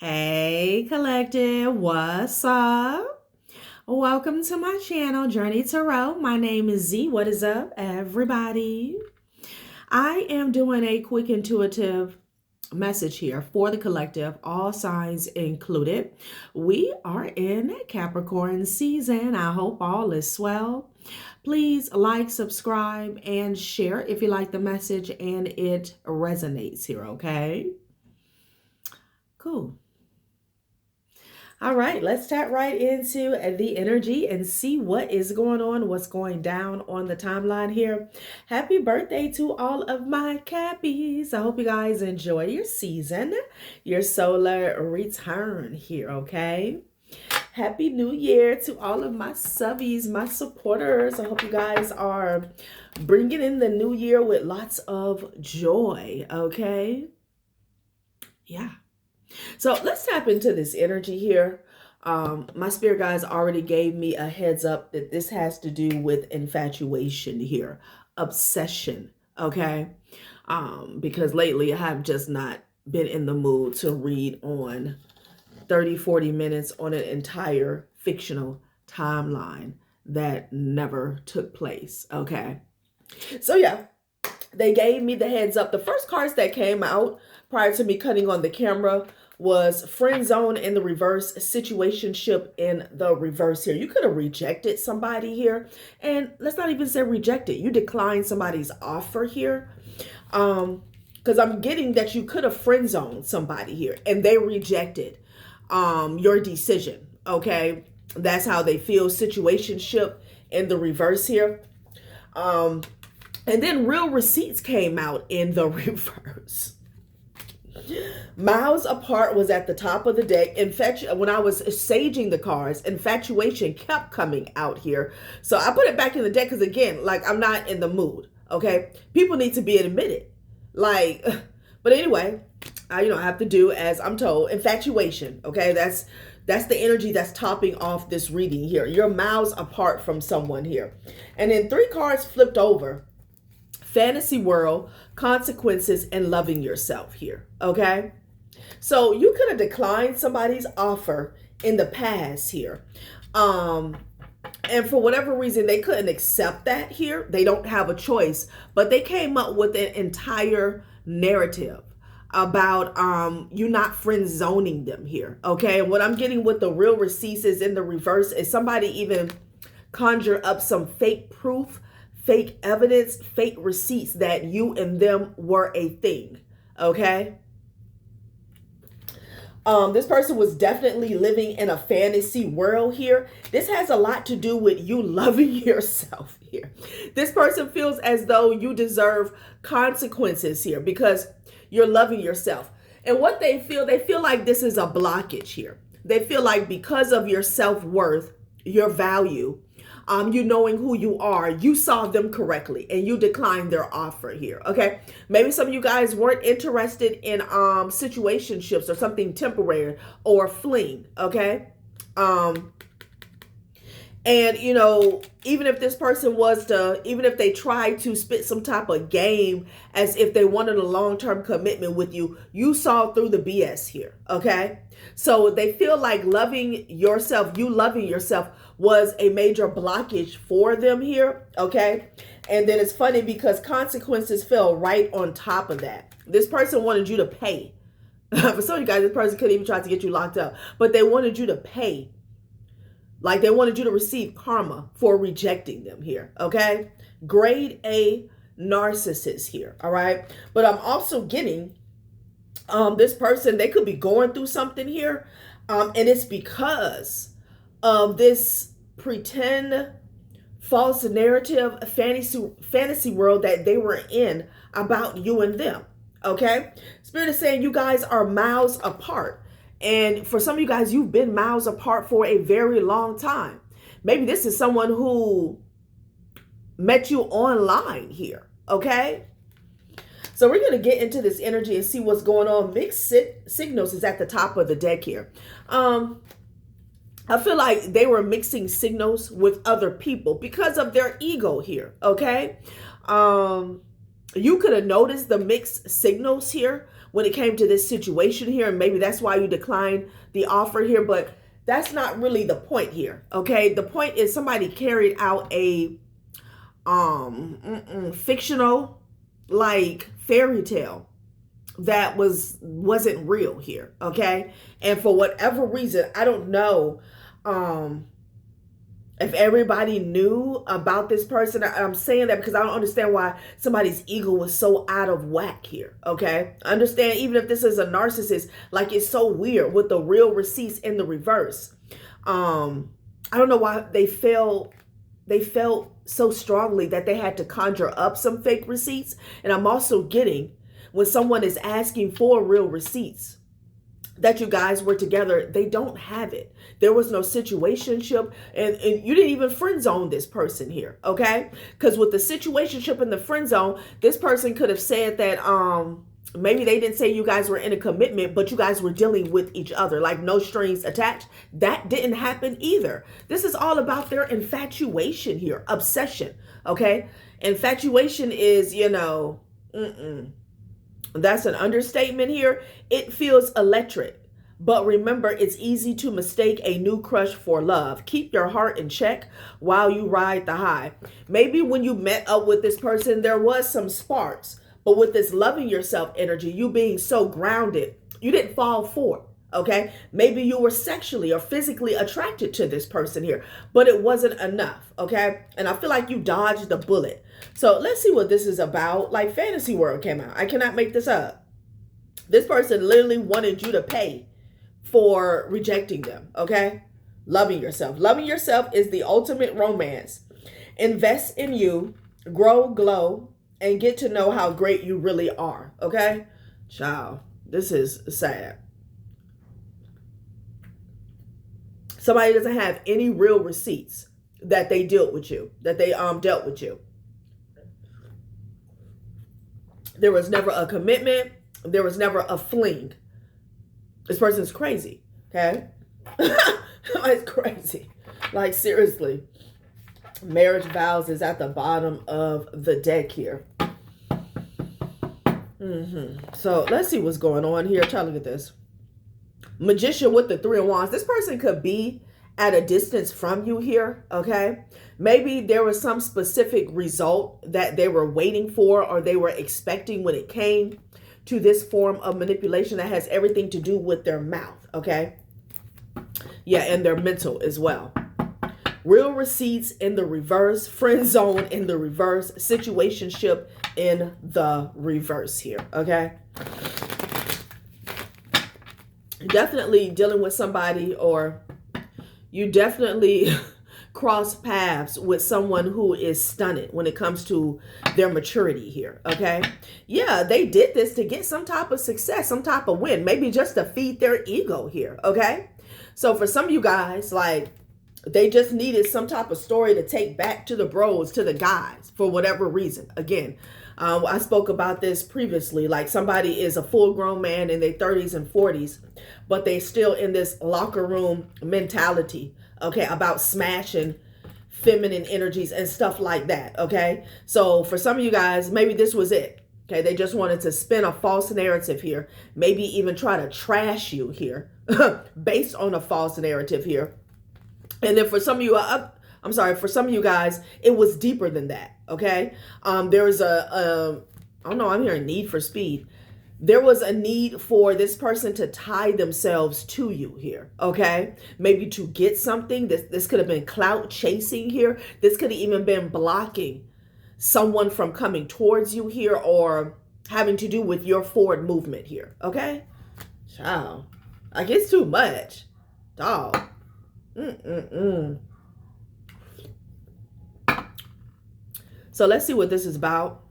Hey, collective, what's up? Welcome to my channel, Journey Tarot. My name is Z. What is up, everybody? I am doing a quick intuitive message here for the collective, all signs included. We are in Capricorn season. I hope all is swell. Please like, subscribe, and share if you like the message and it resonates here, okay? Cool. All right, let's tap right into the energy and see what is going on, what's going down on the timeline here. Happy birthday to all of my Cappies. I hope you guys enjoy your season, your solar return here, okay? Happy New Year to all of my subbies, my supporters. I hope you guys are bringing in the new year with lots of joy, okay? Yeah. So let's tap into this energy here. My spirit guides already gave me a heads up that this has to do with infatuation here, obsession, okay? Because lately I have just not been in the mood to read on 30, 40 minutes on an entire fictional timeline that never took place, okay? So yeah, they gave me the heads up. The first cards that came out prior to me cutting on the camera was friend zone in the reverse, situationship in the reverse here. You could have rejected somebody here, and let's not even say rejected. You declined somebody's offer here, because I'm getting that you could have friend zoned somebody here, and they rejected your decision. Okay, that's how they feel. Situationship in the reverse here. And then real receipts came out in the reverse. Miles apart was at the top of the deck. When I was saging the cards, infatuation kept coming out here. So I put it back in the deck because, again, like, I'm not in the mood, okay? People need to be admitted. Like, but anyway, I have to do as I'm told. Infatuation, okay? That's the energy that's topping off this reading here. You're miles apart from someone here. And then 3 cards flipped over. Fantasy world, consequences, and loving yourself here, okay? So you could have declined somebody's offer in the past here. And for whatever reason, they couldn't accept that here. They don't have a choice, but they came up with an entire narrative about you not friend zoning them here, okay? And what I'm getting with the real receipts is in the reverse is somebody even conjure up some fake proof, fake evidence, fake receipts that you and them were a thing, okay? This person was definitely living in a fantasy world here. This has a lot to do with you loving yourself here. This person feels as though you deserve consequences here because you're loving yourself. And what they feel like this is a blockage here. They feel like because of your self-worth, your value, you knowing who you are, you saw them correctly and you declined their offer here, okay? Maybe some of you guys weren't interested in situationships or something temporary or fling, okay? And, even if this person even if they tried to spit some type of game as if they wanted a long-term commitment with you, you saw through the BS here, okay? So they feel like loving yourself was a major blockage for them here, okay? And then it's funny because consequences fell right on top of that. This person wanted you to pay. For some of you guys, this person couldn't even try to get you locked up, but they wanted you to pay. Like they wanted you to receive karma for rejecting them here, okay? Grade A narcissist here, all right? But I'm also getting this person, they could be going through something here, and it's because of this pretend false narrative fantasy world that they were in about you and them, okay? Spirit is saying you guys are miles apart. And for some of you guys, you've been miles apart for a very long time. Maybe this is someone who met you online here, okay? So we're going to get into this energy and see what's going on. Mixed signals is at the top of the deck here. I feel like they were mixing signals with other people because of their ego here, okay? You could have noticed the mixed signals here when it came to this situation here. And maybe that's why you declined the offer here, but that's not really the point here. Okay. The point is somebody carried out a fictional like fairy tale that wasn't real here. Okay. And for whatever reason, I don't know if everybody knew about this person. I'm saying that because I don't understand why somebody's ego was so out of whack here. Okay. I understand even if this is a narcissist, like it's so weird with the real receipts in the reverse. I don't know why they felt so strongly that they had to conjure up some fake receipts. And I'm also getting when someone is asking for real receipts that you guys were together, they don't have it. There was no situationship, and you didn't even friend zone this person here, okay? Because with the situationship and the friend zone, this person could have said that maybe they didn't say you guys were in a commitment, but you guys were dealing with each other, like no strings attached. That didn't happen either. This is all about their infatuation here, obsession, okay? Infatuation is, that's an understatement here. It feels electric. But remember, it's easy to mistake a new crush for love. Keep your heart in check while you ride the high. Maybe when you met up with this person, there was some sparks. But with this loving yourself energy, you being so grounded, you didn't fall for it. Okay. Maybe you were sexually or physically attracted to this person here, but it wasn't enough. Okay. And I feel like you dodged the bullet. So let's see what this is about. Like Fantasy World came out. I cannot make this up. This person literally wanted you to pay for rejecting them. Okay. Loving yourself. Loving yourself is the ultimate romance. Invest in you, grow, glow, and get to know how great you really are. Okay. Child, this is sad. Somebody doesn't have any real receipts that they dealt with you, dealt with you. There was never a commitment. There was never a fling. This person's crazy, okay? It's crazy. Like, seriously. Marriage vows is at the bottom of the deck here. So let's see what's going on here. Try to look at this. Magician with the 3 of Wands. This person could be at a distance from you here, okay? Maybe there was some specific result that they were waiting for or they were expecting when it came to this form of manipulation that has everything to do with their mouth, okay? Yeah, and their mental as well. Real receipts in the reverse, friend zone in the reverse, situationship in the reverse here, okay? Definitely dealing with somebody, or you definitely cross paths with someone who is stunted when it comes to their maturity here, okay? Yeah, they did this to get some type of success, some type of win, maybe just to feed their ego here, okay? So for some of you guys, like, they just needed some type of story to take back to the bros, to the guys, for whatever reason. Again, I spoke about this previously. Like, somebody is a full-grown man in their 30s and 40s, but they still in this locker room mentality, okay, about smashing feminine energies and stuff like that, okay? So for some of you guys, maybe this was it, okay? They just wanted to spin a false narrative here, maybe even try to trash you here based on a false narrative here. And then for some of you, for some of you guys, it was deeper than that, okay? There was I don't know, I'm hearing need for speed. There was a need for this person to tie themselves to you here, okay? Maybe to get something. This could have been clout chasing here. This could have even been blocking someone from coming towards you here, or having to do with your forward movement here, okay? Child, like, it's too much, dog. So let's see what this is about.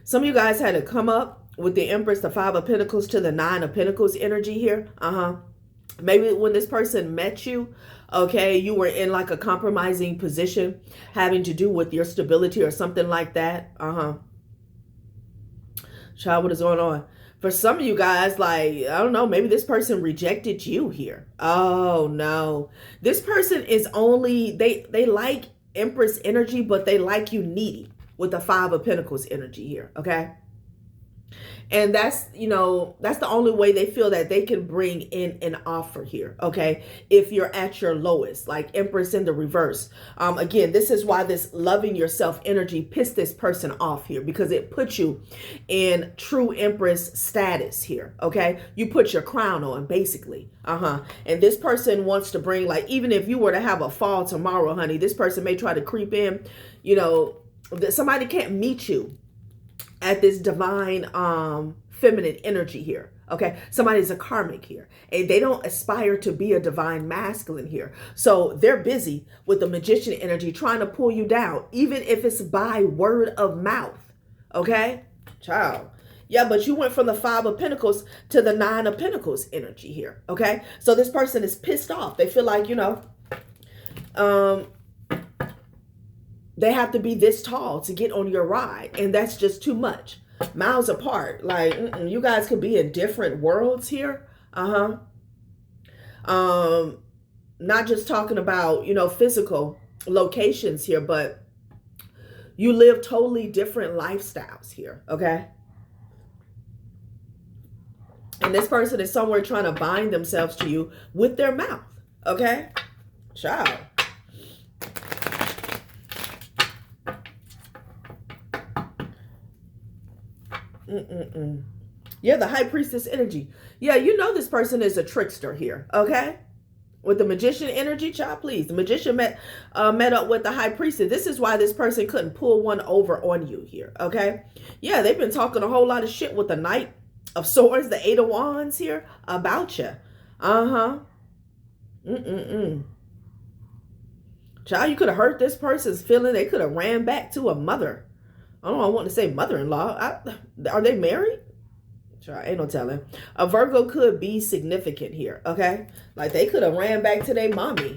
Some of you guys had to come up with the Empress, the 5 of Pentacles to the 9 of Pentacles energy here. Maybe when this person met you, okay, you were in like a compromising position having to do with your stability or something like that. Child, what is going on? For some of you guys, like, I don't know, maybe this person rejected you here. Oh, no. This person is only, they like Empress energy, but they like you needy with the 5 of Pentacles energy here, okay? And that's, you know, that's the only way they feel that they can bring in an offer here. Okay. If you're at your lowest, like Empress in the reverse. Again, this is why this loving yourself energy pissed this person off here, because it puts you in true Empress status here. Okay. You put your crown on basically. And this person wants to bring, like, even if you were to have a fall tomorrow, honey, this person may try to creep in, you know, that somebody can't meet you at this divine feminine energy here. Okay, somebody's a karmic here, and they don't aspire to be a divine masculine here. So they're busy with the magician energy trying to pull you down, even if it's by word of mouth. Okay, child. Yeah, but you went from the Five of Pentacles to the Nine of Pentacles energy here. Okay, so this person is pissed off. They feel like, you know, they have to be this tall to get on your ride, and that's just too much. Miles apart. Like, you guys could be in different worlds here. Not just talking about, you know, physical locations here, but you live totally different lifestyles here. Okay. And this person is somewhere trying to bind themselves to you with their mouth. Okay. Child. Yeah, the High Priestess energy. Yeah, you know this person is a trickster here, okay? With the Magician energy, child, please. The Magician met up with the High Priestess. This is why this person couldn't pull one over on you here, okay? Yeah, they've been talking a whole lot of shit with the Knight of Swords, the Eight of Wands here, about you. Child, you could have hurt this person's feeling. They could have ran back to a mother. I don't know, I want to say mother-in-law. Are they married? Sure, ain't no telling. A Virgo could be significant here, okay? Like they could have ran back to their mommy.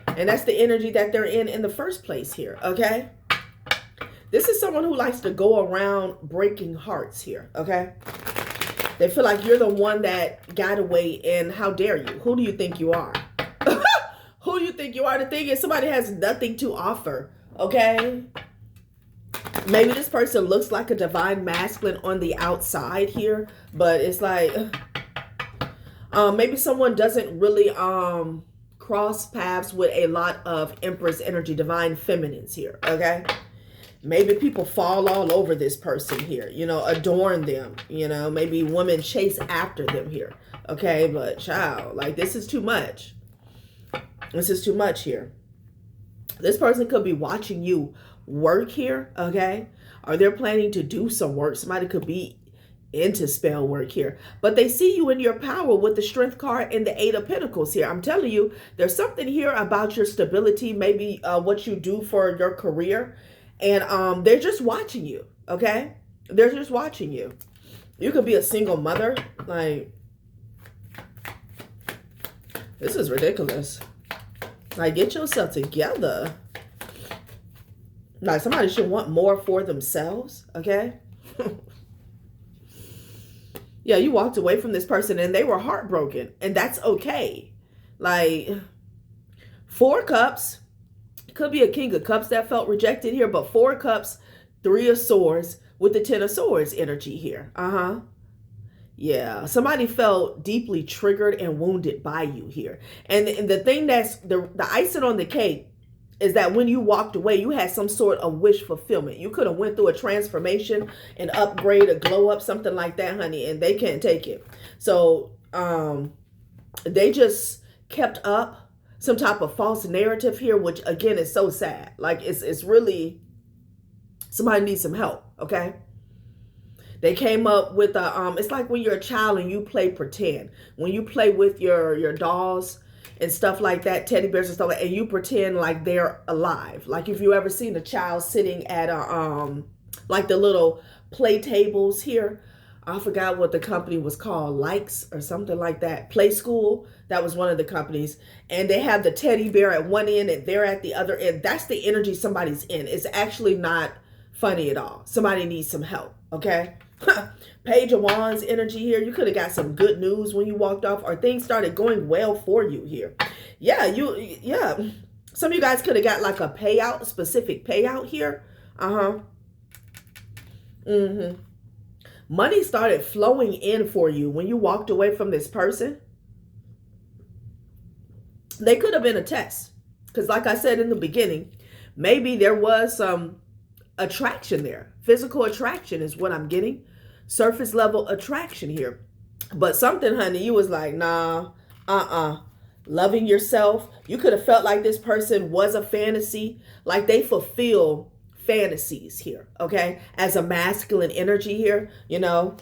And that's the energy that they're in the first place here, okay? This is someone who likes to go around breaking hearts here, okay? They feel like you're the one that got away, and how dare you? Who do you think you are? Who do you think you are? The thing is, somebody has nothing to offer, okay? Maybe this person looks like a divine masculine on the outside here, but it's like, maybe someone doesn't really cross paths with a lot of Empress energy, divine feminines here, okay? Maybe people fall all over this person here, you know, adorn them, you know, maybe women chase after them here, okay? But child, like this is too much. This is too much here. This person could be watching you work here, okay? Or they're planning to do some work. Somebody could be into spell work here. But they see you in your power with the Strength card and the Eight of Pentacles here. I'm telling you, there's something here about your stability, maybe what you do for your career. And they're just watching you, okay? They're just watching you. You could be a single mother. Like, this is ridiculous. Like, get yourself together. Like, somebody should want more for themselves, okay? Yeah, you walked away from this person and they were heartbroken, and that's okay. Like, Four Cups, could be a King of Cups that felt rejected here, but Four Cups, Three of Swords with the Ten of Swords energy here. Yeah, somebody felt deeply triggered and wounded by you here. And the thing that's the icing on the cake is that when you walked away, you had some sort of wish fulfillment. You could have went through a transformation, an upgrade, a glow up, something like that, honey, and they can't take it. So they just kept up some type of false narrative here, which again is so sad. Like it's really, somebody needs some help, okay? They came up with a, it's like when you're a child and you play pretend. When you play with your dolls and stuff like that, teddy bears and stuff like that, and you pretend like they're alive. Like if you ever seen a child sitting at a, like the little play tables here. I forgot what the company was called, Likes or something like that. Play School, that was one of the companies. And they have the teddy bear at one end and they're at the other end. That's the energy somebody's in. It's actually not funny at all. Somebody needs some help, okay? Page of Wands energy here. You could have got some good news when you walked off, or things started going well for you here. Yeah, some of you guys could have got like a payout, specific payout here. Money started flowing in for you when you walked away from this person. They could have been a test. Because like I said in the beginning, maybe there was some attraction there. Physical attraction is what I'm getting. Surface level attraction here. But something, honey, you was like, nah, loving yourself. You could have felt like this person was a fantasy, like they fulfill fantasies here, okay? As a masculine energy here, you know.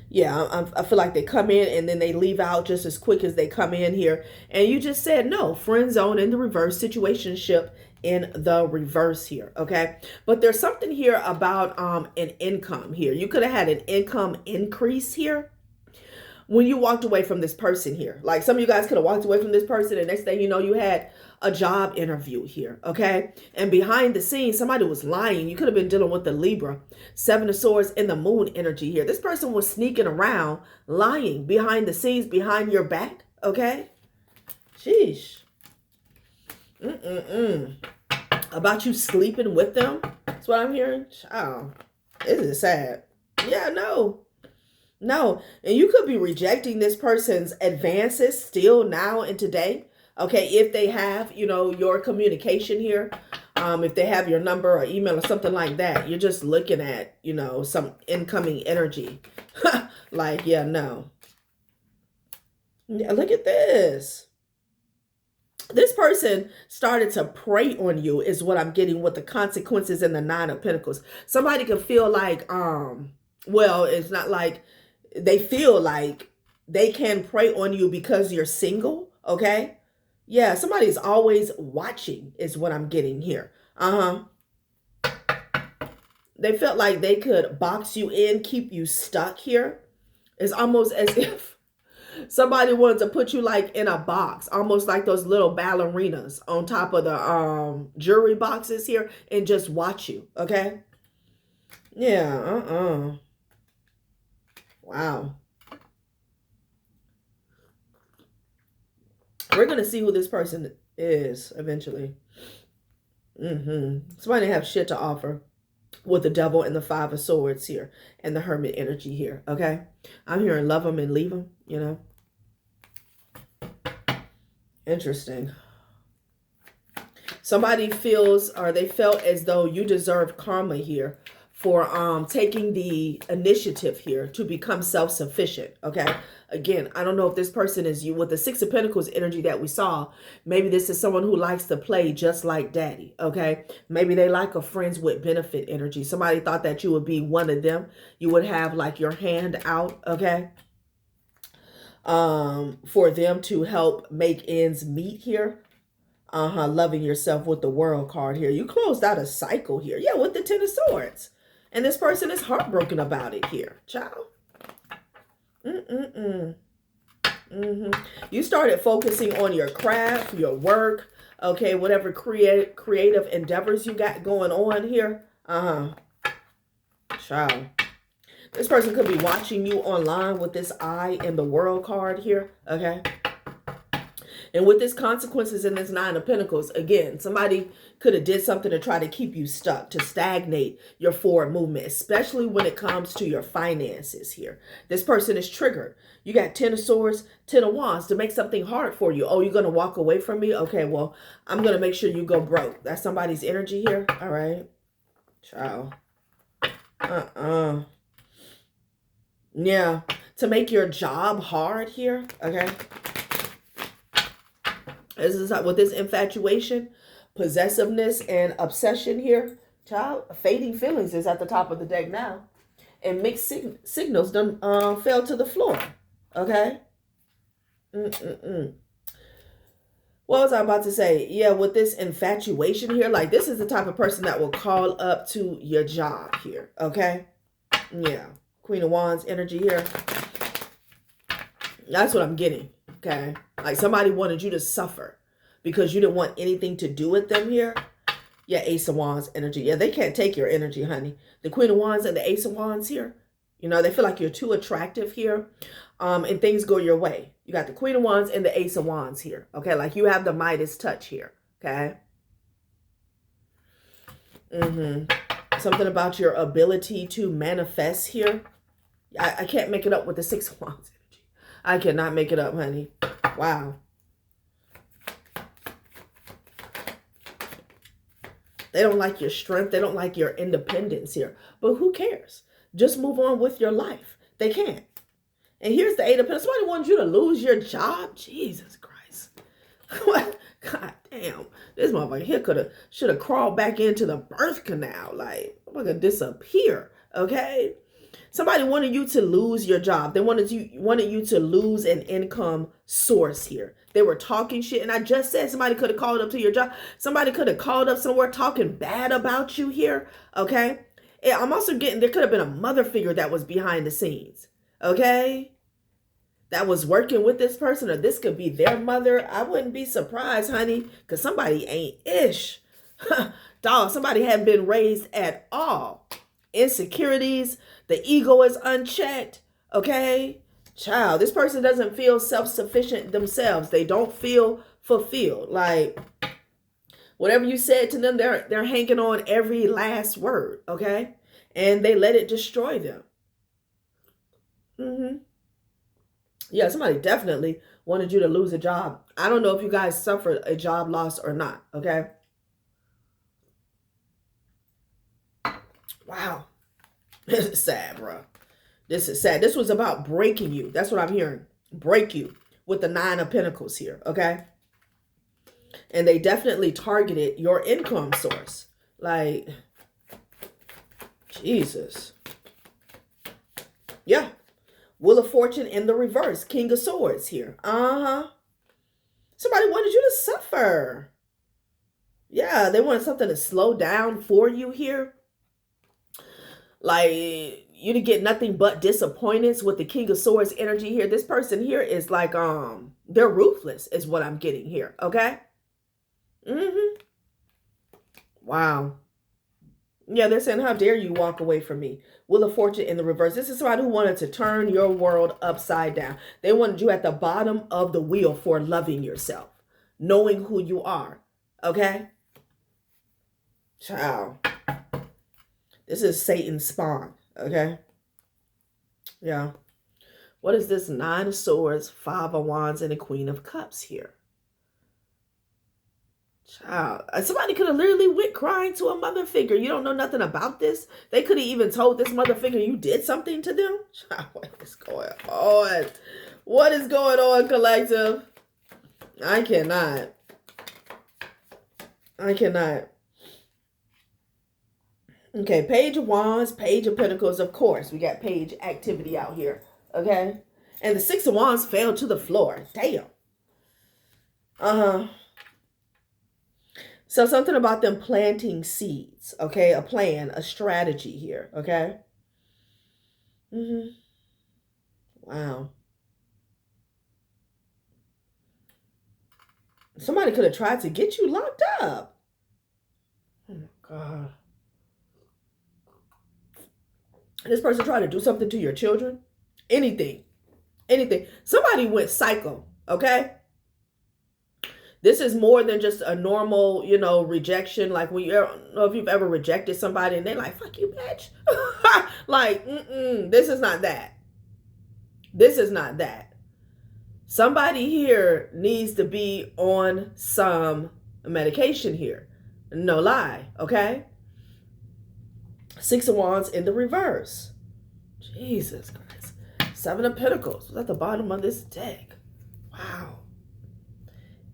Yeah, I feel like they come in and then they leave out just as quick as they come in here. And you just said no. Friend zone in the reverse, situationship in the reverse here, okay? But there's something here about an income here. You could have had an income increase here when you walked away from this person here. Like some of you guys could have walked away from this person and next thing you know, you had a job interview here, okay? And behind the scenes, somebody was lying. You could have been dealing with the Libra, Seven of Swords in the moon energy here. This person was sneaking around, lying behind the scenes, behind your back, okay? Sheesh. About you sleeping with them? That's what I'm hearing. Oh, isn't it sad? Yeah, no. No, and you could be rejecting this person's advances still now and today. Okay, if they have, you know, your communication here, if they have your number or email or something like that, you're just looking at, you know, some incoming energy. Like, yeah, no. Yeah, look at this. This person started to prey on you is what I'm getting with the consequences in the Nine of Pentacles. Somebody could feel like, well, it's not like they feel like they can prey on you because you're single, okay? Yeah, somebody's always watching is what I'm getting here. They felt like they could box you in, keep you stuck here. It's almost as if somebody wanted to put you like in a box, almost like those little ballerinas on top of the jewelry boxes here and just watch you, okay? Yeah, Wow. We're going to see who this person is eventually. Somebody have shit to offer with the Devil and the Five of Swords here and the Hermit energy here, okay? I'm hearing love them and leave them, you know? Interesting. Somebody feels or they felt as though you deserve karma here for taking the initiative here to become self-sufficient, okay? Again, I don't know if this person is you. With the Six of Pentacles energy that we saw, maybe this is someone who likes to play just like daddy, okay? Maybe they like a friends with benefit energy. Somebody thought that you would be one of them. You would have like your hand out, okay? For them to help make ends meet here. Loving yourself with the World card here. You closed out a cycle here. Yeah, with the Ten of Swords. And this person is heartbroken about it here, child. You started focusing on your craft, your work, okay, whatever creative endeavors you got going on here. Child. This person could be watching you online with this Eye in the World card here, okay? And with this consequences in this Nine of Pentacles, again, somebody could have did something to try to keep you stuck, to stagnate your forward movement, especially when it comes to your finances here. This person is triggered. You got Ten of Swords, Ten of Wands to make something hard for you. Oh, you're going to walk away from me? Okay, well, I'm going to make sure you go broke. That's somebody's energy here. All right. Ciao. Yeah. To make your job hard here. Okay. This is with this infatuation, possessiveness, and obsession here. Child, fading feelings is at the top of the deck now. And mixed signals done fell to the floor. Okay? What was I about to say? Yeah, with this infatuation here, like this is the type of person that will call up to your job here. Okay? Yeah. Queen of Wands energy here. That's what I'm getting. Okay? Like somebody wanted you to suffer because you didn't want anything to do with them here. Yeah, Ace of Wands energy. Yeah, they can't take your energy, honey. The Queen of Wands and the Ace of Wands here. You know, they feel like you're too attractive here. And things go your way. You got the Queen of Wands and the Ace of Wands here. Okay, like you have the Midas touch here. Okay. Something about your ability to manifest here. I can't make it up with the Six of Wands energy. I cannot make it up, honey. Wow. They don't like your strength. They don't like your independence here. But who cares? Just move on with your life. They can't. And here's the Eight of Pentacles. Somebody wants you to lose your job? Jesus Christ. What? God damn. This motherfucker here should have crawled back into the birth canal. Like, I'm gonna disappear. Okay? Somebody wanted you to lose your job. They wanted you to lose an income source here. They were talking shit. And I just said somebody could have called up to your job. Somebody could have called up somewhere talking bad about you here. Okay? And I'm also getting, there could have been a mother figure that was behind the scenes. Okay? That was working with this person, or this could be their mother. I wouldn't be surprised, honey, because somebody ain't ish. Dog, somebody hadn't been raised at all. Insecurities, the ego is unchecked, okay? Child, this person doesn't feel self-sufficient themselves. They don't feel fulfilled. Like, whatever you said to them, they're hanging on every last word, okay? And they let it destroy them. Yeah, somebody definitely wanted you to lose a job. I don't know if you guys suffered a job loss or not, okay? Wow. This is sad, bro. This is sad. This was about breaking you. That's what I'm hearing. Break you with the Nine of Pentacles here, okay? And they definitely targeted your income source. Like, Jesus. Yeah. Wheel of Fortune in the reverse. King of Swords here. Somebody wanted you to suffer. Yeah, they wanted something to slow down for you here. Like, you to get nothing but disappointments with the King of Swords energy here. This person here is like, they're ruthless is what I'm getting here, okay? Wow. Yeah, they're saying, how dare you walk away from me? Wheel of Fortune in the reverse. This is somebody who wanted to turn your world upside down. They wanted you at the bottom of the wheel for loving yourself, knowing who you are, okay? Child. This is Satan's spawn, okay? Yeah. What is this? Nine of Swords, Five of Wands, and a Queen of Cups here. Child. Somebody could have literally went crying to a mother figure. You don't know nothing about this. They could have even told this mother figure you did something to them. Child, what is going on? What is going on, collective? I cannot. Okay, Page of Wands, Page of Pentacles. Of course, we got page activity out here. Okay? And the Six of Wands fell to the floor. Damn. So something about them planting seeds. Okay? A plan, a strategy here. Okay? Wow. Somebody could have tried to get you locked up. Oh, my God. This person tried to do something to your children. Anything. Somebody went psycho, okay? This is more than just a normal, rejection. Like, when I don't know if you've ever rejected somebody and they're like, fuck you, bitch. Like, this is not that. This is not that. Somebody here needs to be on some medication here. No lie, okay? Six of Wands in the reverse. Jesus Christ. Seven of Pentacles was at the bottom of this deck. Wow.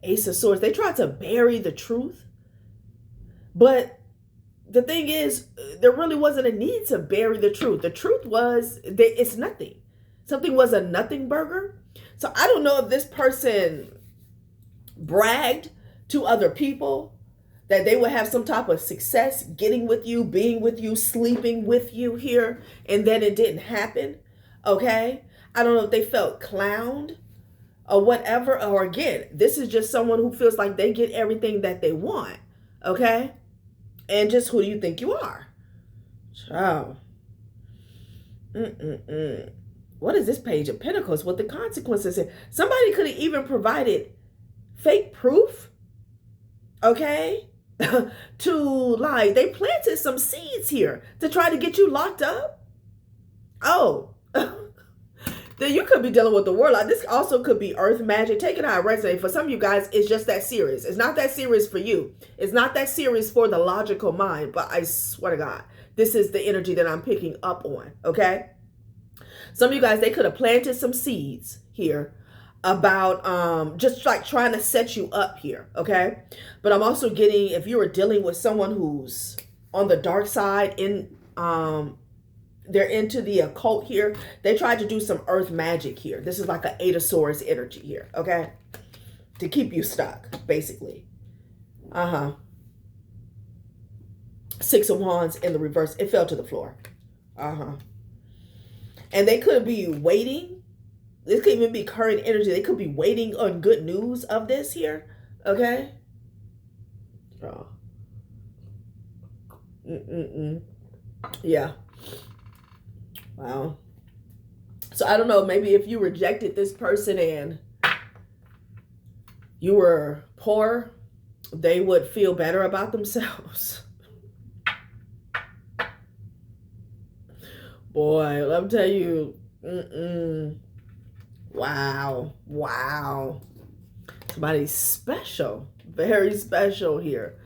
Ace of Swords. They tried to bury the truth. But the thing is, there really wasn't a need to bury the truth. The truth was that it's nothing. Something was a nothing burger. So I don't know if this person bragged to other people that they would have some type of success getting with you, being with you, sleeping with you here, and then it didn't happen, okay? I don't know if they felt clowned or whatever, or again, this is just someone who feels like they get everything that they want, okay? And just who do you think you are? Child. What is this Page of Pentacles? What the consequences here? Somebody could have even provided fake proof, okay? to like, they planted some seeds here to try to get you locked up. Oh, then you could be dealing with the warlock. This also could be earth magic. Take it how it resonates. For some of you guys, it's just that serious. It's not that serious for you. It's not that serious for the logical mind. But I swear to God, this is the energy that I'm picking up on. Okay. Some of you guys, they could have planted some seeds here about just like trying to set you up here. Okay. But I'm also getting, if you are dealing with someone who's on the dark side, they're into the occult here. They tried to do some earth magic here. This is like an Eight of Swords energy here, okay? To keep you stuck, basically. Six of Wands in the reverse. It fell to the floor. And they could be waiting. This could even be current energy. They could be waiting on good news of this here, okay? Oh. Yeah. Wow. So I don't know, maybe if you rejected this person and you were poor, they would feel better about themselves. Boy, let me tell you, wow, wow. Somebody special, very special here.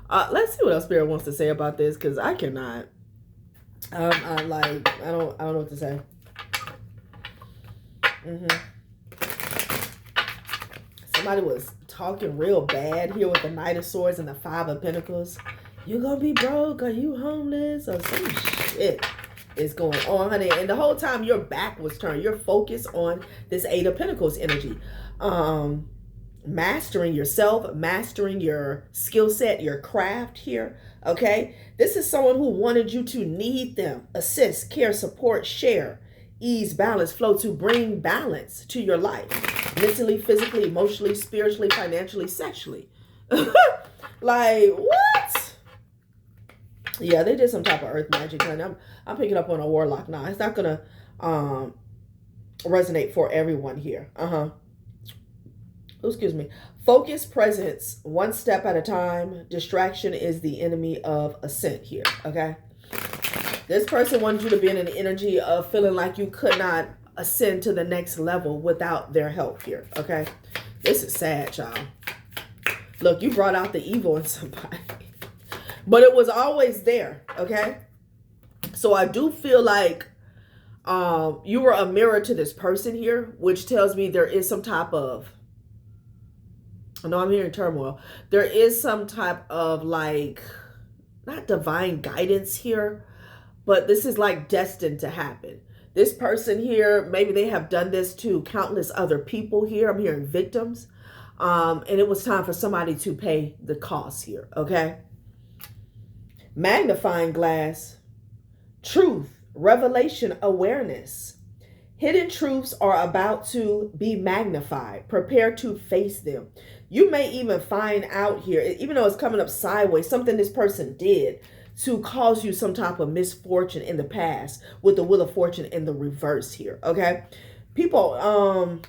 Let's see what else Spirit wants to say about this, because I cannot. I don't know what to say. Somebody was talking real bad here with the Knight of Swords and the Five of Pentacles. You gonna be broke? Are you homeless? Or some shit is going on, honey. And the whole time your back was turned. You're focused on this Eight of Pentacles energy. Mastering yourself, mastering your skill set, your craft here. Okay, this is someone who wanted you to need them, assist, care, support, share, ease, balance, flow, to bring balance to your life, mentally, physically, emotionally, spiritually, financially, sexually. Like, what? Yeah, they did some type of earth magic, and I'm picking up on a warlock now. It's not gonna resonate for everyone here. Excuse me. Focus, presence, one step at a time. Distraction is the enemy of ascent here, okay? This person wanted you to be in an energy of feeling like you could not ascend to the next level without their help here, okay? This is sad, y'all. Look, you brought out the evil in somebody. But it was always there, okay? So I do feel like you were a mirror to this person here, which tells me there is some type of, I know I'm hearing turmoil. There is some type of like, not divine guidance here, but this is like destined to happen. This person here, maybe they have done this to countless other people here. I'm hearing victims. And it was time for somebody to pay the cost here, okay? Magnifying glass, truth, revelation, awareness. Hidden truths are about to be magnified. Prepare to face them. You may even find out here, even though it's coming up sideways, something this person did to cause you some type of misfortune in the past, with the Wheel of Fortune in the reverse here, okay? People,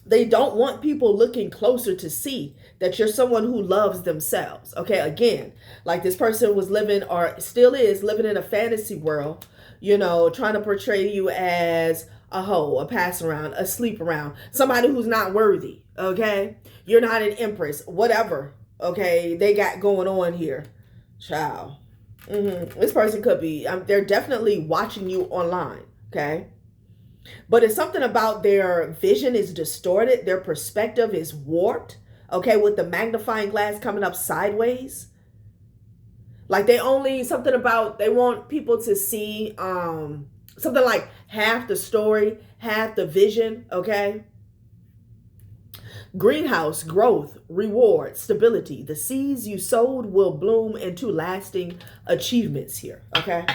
they don't want people looking closer to see that you're someone who loves themselves, okay? Again, like this person was living, or still is living, in a fantasy world, you know, trying to portray you as a hoe, a pass around, a sleep around, somebody who's not worthy, okay? You're not an empress, whatever, okay, they got going on here. Child. This person could be, they're definitely watching you online, okay? But it's something about their vision is distorted. Their perspective is warped, okay, with the magnifying glass coming up sideways. Like they only, something about, they want people to see something like half the story, half the vision, okay? Greenhouse, growth, reward, stability. The seeds you sowed will bloom into lasting achievements here, okay?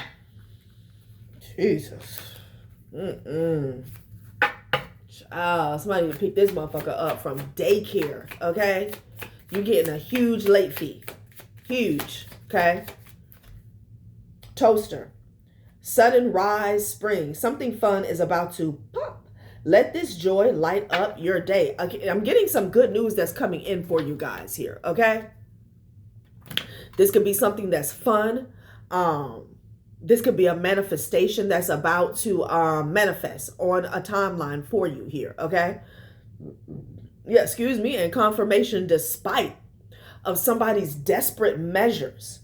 Jesus. Somebody need to pick this motherfucker up from daycare, okay? You're getting a huge late fee. Huge, okay? Toaster. Sudden rise, spring. Something fun is about to pop. Let this joy light up your day. Okay, I'm getting some good news that's coming in for you guys here, okay? This could be something that's fun. This could be a manifestation that's about to manifest on a timeline for you here, okay? Yeah, excuse me, and confirmation despite of somebody's desperate measures,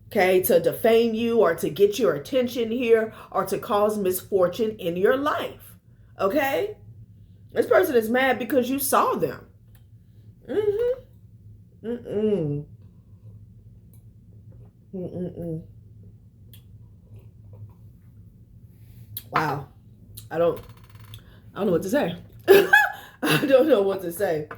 okay, to defame you or to get your attention here or to cause misfortune in your life, okay? This person is mad because you saw them. Wow. I don't know what to say. I don't know what to say.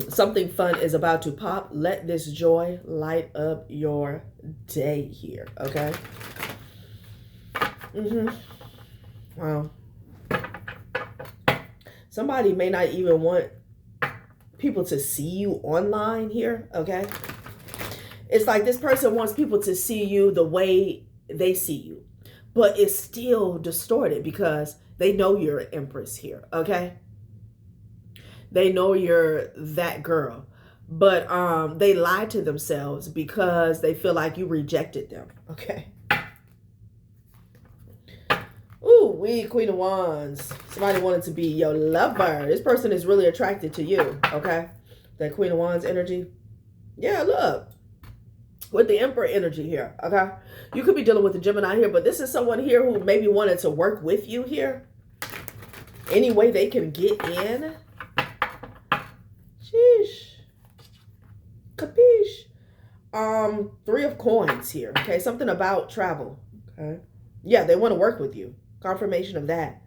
Something fun is about to pop. Let this joy light up your day here, okay? Wow. Somebody may not even want people to see you online here, okay? It's like this person wants people to see you the way they see you, but it's still distorted because they know you're an empress here, okay? They know you're that girl, but they lie to themselves because they feel like you rejected them, okay? Ooh, Queen of Wands. Somebody wanted to be your lover. This person is really attracted to you, okay? That Queen of Wands energy. Yeah, look. With the Emperor energy here, okay? You could be dealing with a Gemini here, but this is someone here who maybe wanted to work with you here. Any way they can get in. Sheesh. Capiche. 3 of Coins here, okay? Something about travel, okay? Yeah, they want to work with you. Confirmation of that.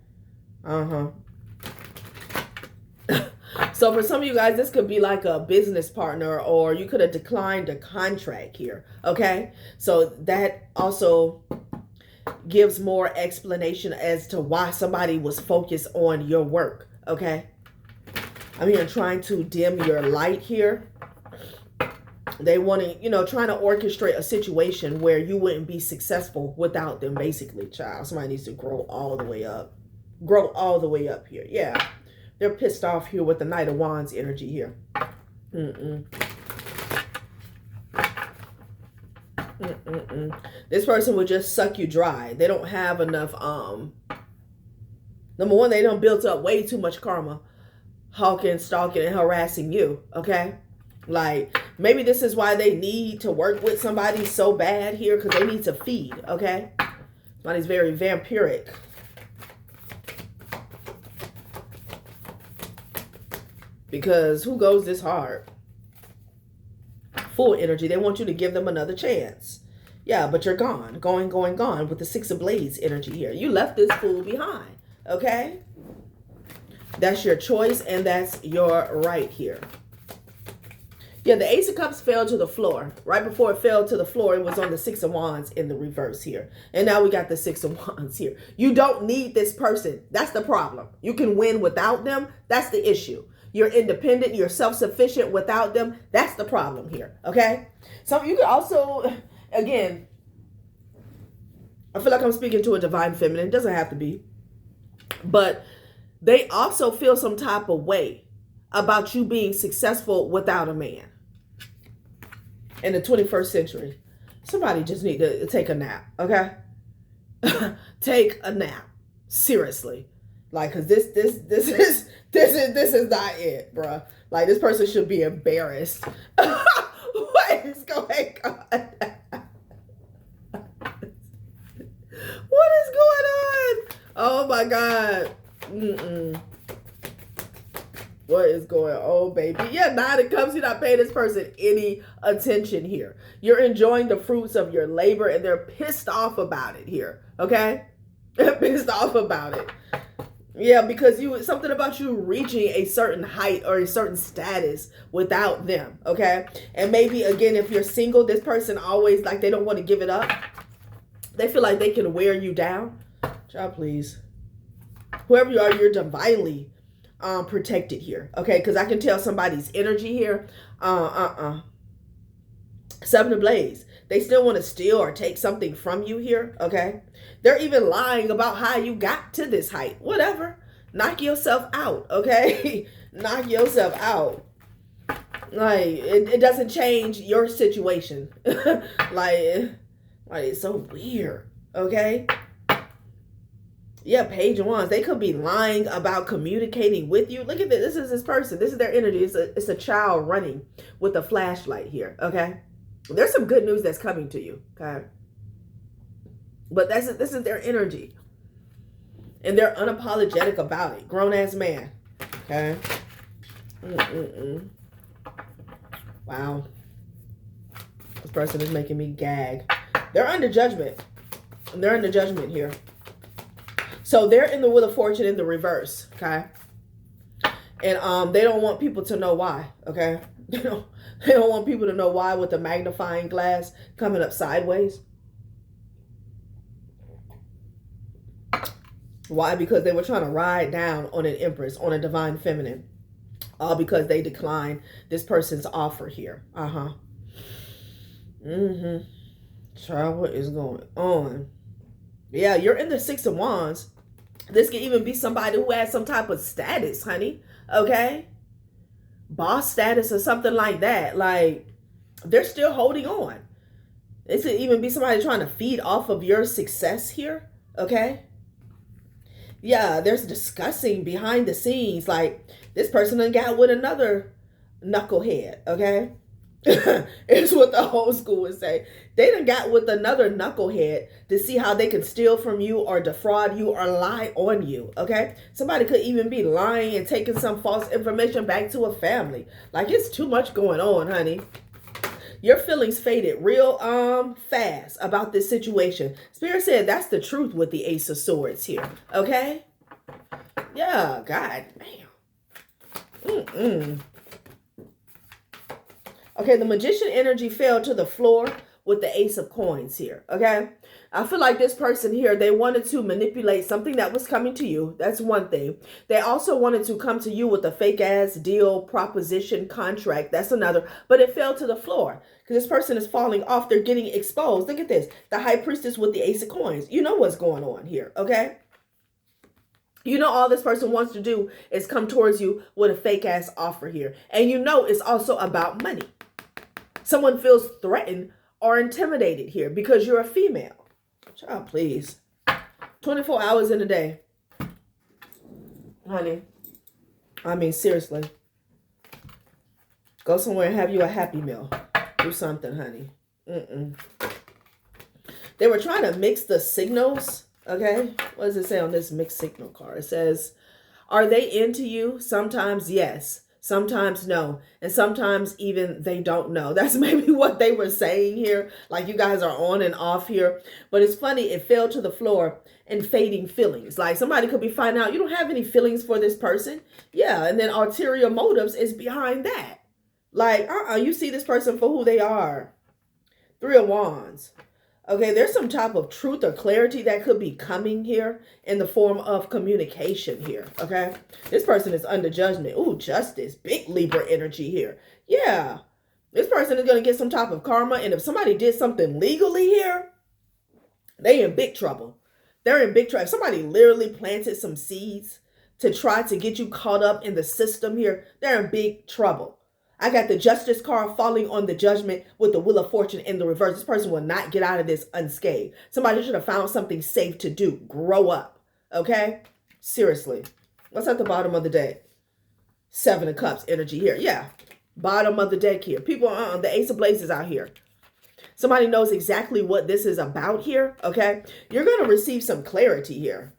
So for some of you guys, this could be like a business partner, or you could have declined a contract here, okay? So that also gives more explanation as to why somebody was focused on your work, okay? I'm here trying to dim your light here. They want to, you know, trying to orchestrate a situation where you wouldn't be successful without them, basically, child. Somebody needs to grow all the way up. Grow all the way up here. Yeah. They're pissed off here with the Knight of Wands energy here. This person would just suck you dry. They don't have enough, number one, they don't built up way too much karma. Hawking, stalking, and harassing you, okay? Like, maybe this is why they need to work with somebody so bad here, because they need to feed, okay? Somebody's very vampiric. Because who goes this hard? Full energy. They want you to give them another chance. Yeah, but you're gone. Gone with the 6 of Blades energy here. You left this fool behind, okay? That's your choice, and that's your right here. Yeah, the Ace of Cups fell to the floor. Right before it fell to the floor, it was on the 6 of Wands in the reverse here. And now we got the 6 of Wands here. You don't need this person. That's the problem. You can win without them. That's the issue. You're independent. You're self-sufficient without them. That's the problem here, okay? So you could also, again, I feel like I'm speaking to a divine feminine. It doesn't have to be. But they also feel some type of way about you being successful without a man. In the 21st century, somebody just need to take a nap, okay? Take a nap, seriously. Like, cause this is not it, bruh. Like, this person should be embarrassed. What is going on? What is going on? Oh my God. What is going on, baby? Yeah, 9 of Cups. You're not paying this person any attention here. You're enjoying the fruits of your labor, and they're pissed off about it here, okay? They're pissed off about it. Yeah, because something about you reaching a certain height or a certain status without them, okay? And maybe, again, if you're single, this person always, like, they don't want to give it up. They feel like they can wear you down. Child, please. Whoever you are, you're divinely protected here, okay? Because I can tell somebody's energy here. 7 of Blades. They still want to steal or take something from you here, okay? They're even lying about how you got to this height. Whatever. Knock yourself out, okay? Knock yourself out. Like, it doesn't change your situation. like, it's so weird. Okay? Yeah, page ones. They could be lying about communicating with you. Look at this. This is this person. This is their energy. It's a child running with a flashlight here. Okay? There's some good news that's coming to you. Okay? But this is their energy. And they're unapologetic about it. Grown ass man. Okay? Wow. This person is making me gag. They're under judgment. They're under judgment here. So they're in the Wheel of Fortune in the reverse. Okay? And they don't want people to know why. Okay? They don't want people to know why with the magnifying glass coming up sideways. Why? Because they were trying to ride down on an Empress, on a divine feminine. All because they declined this person's offer here. Child, what is going on? Yeah, you're in the Six of Wands. This can even be somebody who has some type of status, honey. Okay? Boss status or something like that. Like, they're still holding on. This could even be somebody trying to feed off of your success here. Okay? Yeah, there's discussing behind the scenes. Like, this person done got with another knucklehead, okay? It's what the old school would say. They done got with another knucklehead to see how they can steal from you or defraud you or lie on you, okay? Somebody could even be lying and taking some false information back to a family. Like, it's too much going on, honey. Your feelings faded real fast about this situation. Spirit said that's the truth with the Ace of Swords here. Okay? Yeah, god damn. Okay, the Magician energy fell to the floor with the Ace of Coins here. Okay? I feel like this person here, they wanted to manipulate something that was coming to you. That's one thing. They also wanted to come to you with a fake ass deal, proposition, contract. That's another. But it fell to the floor because this person is falling off. They're getting exposed. Look at this. The High Priestess with the Ace of Coins. You know what's going on here, okay? You know all this person wants to do is come towards you with a fake ass offer here. And you know it's also about money. Someone feels threatened or intimidated here because you're a female. Child, please. 24 hours in a day. Honey. I mean, seriously. Go somewhere and have you a happy meal. Do something, honey. They were trying to mix the signals. Okay? What does it say on this mixed signal card? It says, are they into you? Sometimes yes. Sometimes no. And sometimes even they don't know. That's maybe what they were saying here. Like, you guys are on and off here. But it's funny. It fell to the floor and fading feelings. Like, somebody could be finding out you don't have any feelings for this person. Yeah. And then ulterior motives is behind that. Like, you see this person for who they are. Three of Wands. Okay, there's some type of truth or clarity that could be coming here in the form of communication here, okay? This person is under judgment. Ooh, justice. Big Libra energy here. Yeah. This person is going to get some type of karma, and if somebody did something legally here, they in big trouble. They're in big trouble. If somebody literally planted some seeds to try to get you caught up in the system here, they're in big trouble. I got the Justice card falling on the Judgment with the Wheel of Fortune in the reverse. This person will not get out of this unscathed. Somebody should have found something safe to do. Grow up. Okay? Seriously. What's at the bottom of the deck? Seven of Cups energy here. Yeah. Bottom of the deck here. People, the Ace of Blazes out here. Somebody knows exactly what this is about here. Okay? You're going to receive some clarity here.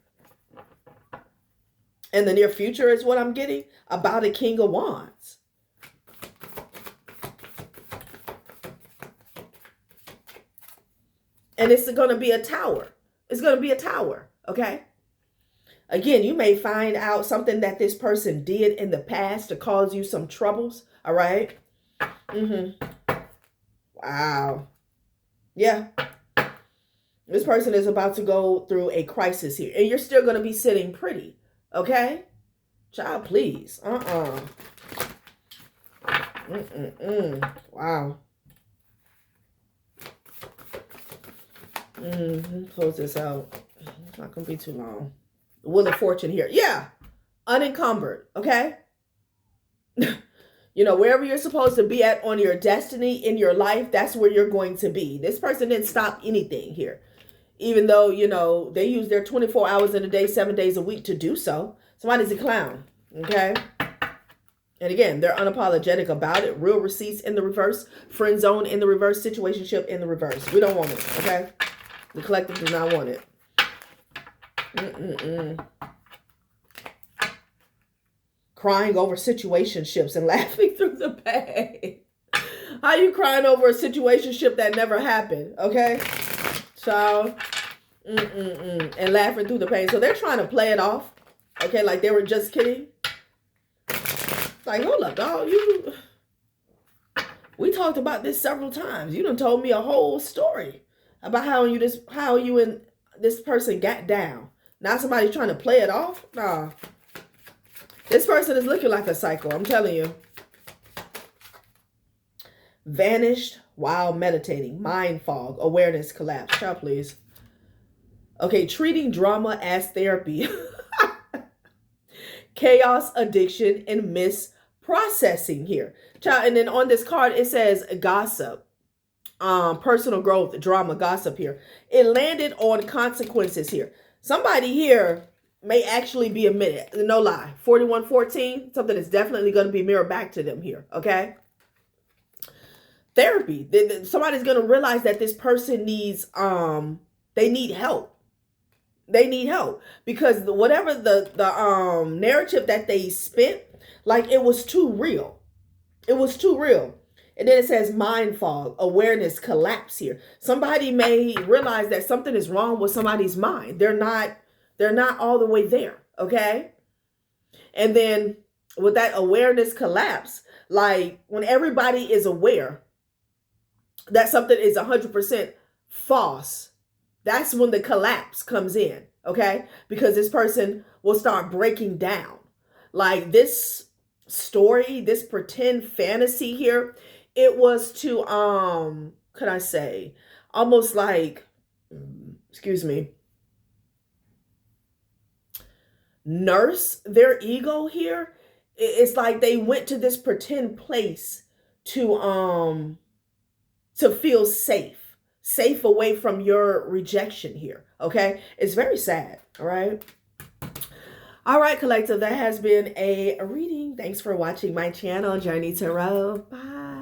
In the near future is what I'm getting about a King of Wands. And it's going to be a tower. It's going to be a tower, okay? Again, you may find out something that this person did in the past to cause you some troubles, all right? Wow. Yeah. This person is about to go through a crisis here. And you're still going to be sitting pretty, okay? Child, please. Wow. Close this out. It's not gonna be too long. The Wheel of Fortune here. Yeah. Unencumbered. Okay. You know, wherever you're supposed to be at on your destiny in your life, that's where you're going to be. This person didn't stop anything here. Even though, you know, they use their 24 hours in a day, 7 days a week to do so. Somebody's a clown, okay? And again, they're unapologetic about it. Real receipts in the reverse. Friend zone in the reverse. Situationship in the reverse. We don't want it, okay? The collective does not want it. Crying over situationships and laughing through the pain. How you crying over a situationship that never happened, okay? So, and laughing through the pain. So they're trying to play it off, okay? Like they were just kidding. Like, hold up, dog. We talked about this several times. You done told me a whole story about how you and this person got down. Now somebody's trying to play it off? Nah. This person is looking like a psycho, I'm telling you. Vanished while meditating. Mind fog. Awareness collapse. Child, please. Okay, treating drama as therapy. Chaos, addiction, and misprocessing here. Child, and then on this card, it says gossip. Personal growth, drama, gossip here. It landed on consequences here. Somebody here may actually be admitted. No lie. 4114, something that's definitely going to be mirrored back to them here, okay? Therapy. Somebody's going to realize that this person needs, they need help. They need help because whatever the narrative that they spent, like it was too real. It was too real. And then it says mind fog, awareness collapse here. Somebody may realize that something is wrong with somebody's mind. They're not all the way there, okay? And then with that awareness collapse, like when everybody is aware that something is 100% false, that's when the collapse comes in, okay? Because this person will start breaking down. Like this story, this pretend fantasy here, it was to, could I say, almost like, excuse me, nurse their ego here. It's like they went to this pretend place to feel safe away from your rejection here, okay? It's very sad, all right? All right, collective, that has been a reading. Thanks for watching my channel, Journey Tarot. Bye.